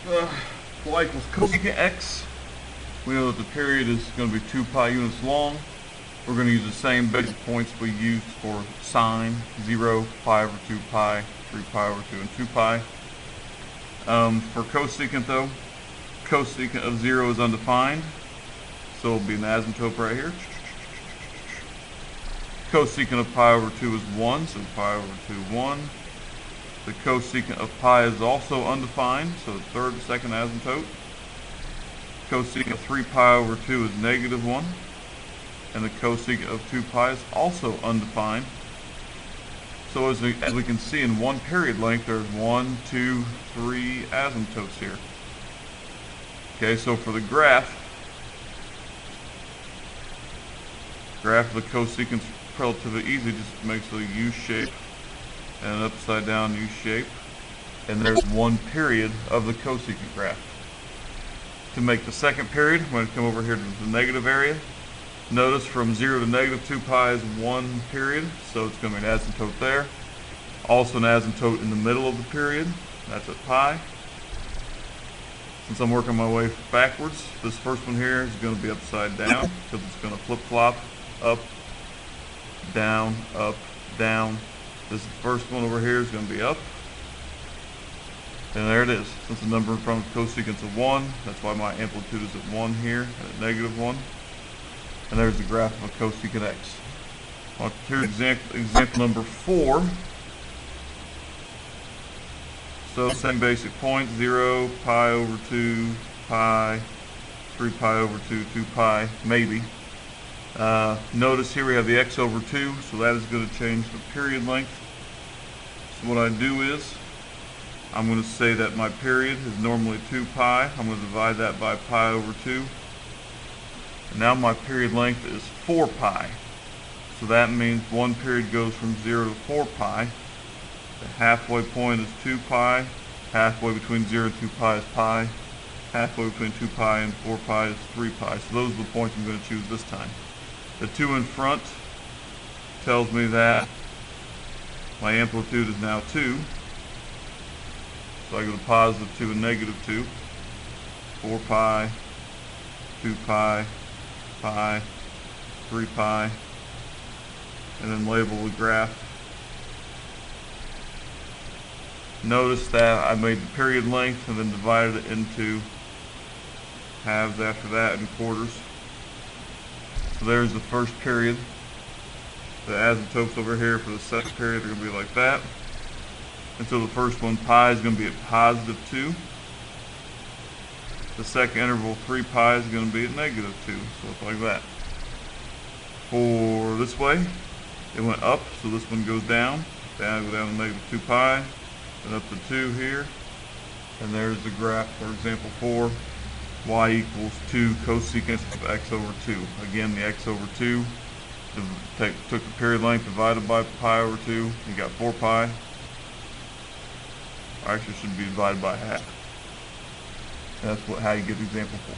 y equals cosecant x. We know that the period is going to be 2 pi units long. We're going to use the same basic points we used for sine: 0, pi over 2 pi, 3 pi over 2, and 2 pi. For cosecant though, cosecant of 0 is undefined, so it'll be an asymptote right here. Cosecant of pi over 2 is 1, so pi over 2, 1. The cosecant of pi is also undefined, so the third, second asymptote. Cosecant of 3 pi over 2 is negative 1. And the cosecant of 2 pi is also undefined. So as we can see in one period length, there's 1, 2, 3 asymptotes here. Okay, so for the graph of the cosecant's relatively easy, just makes a U shape and an upside down U shape. And there's one period of the cosecant graph. To make the second period, I'm going to come over here to the negative area. Notice from 0 to negative 2 pi is one period, so it's going to be an asymptote there. Also an asymptote in the middle of the period, that's at pi. Since I'm working my way backwards, this first one here is going to be upside down, because it's going to flip-flop, up, down, up, down. This first one over here is going to be up. And there it is. Since the number in front of cosecant's of 1, that's why my amplitude is at 1 here, at negative 1. And there's the graph of a cosecant x. Here's example number 4. So same basic point: 0, pi over 2, pi, 3 pi over 2, 2 pi, maybe. Notice here we have the x over 2, so that is going to change the period length. So what I do is, I'm going to say that my period is normally 2 pi. I'm going to divide that by pi over 2. And now my period length is 4 pi. So that means one period goes from 0 to 4 pi. The halfway point is 2 pi. Halfway between 0 and 2 pi is pi. Halfway between 2 pi and 4 pi is 3 pi. So those are the points I'm going to choose this time. The 2 in front tells me that my amplitude is now 2. So I go to positive 2 and negative 2. 4 pi, 2 pi, pi, 3 pi, and then label the graph. Notice that I made the period length and then divided it into halves after that and quarters. So there's the first period. The asymptotes over here for the second period are going to be like that. And so the first one, pi, is going to be at positive 2. The second interval, 3 pi, is going to be at negative 2. So it's like that. For this way, it went up, so this one goes down. Down, go down to negative 2 pi. And up to 2 here. And there's the graph for example 4. Y equals 2 cosecant of x over 2. Again, the x over 2. Took the period length divided by pi over 2. You got 4 pi. Actually, it should be divided by half. That's how you get example 4.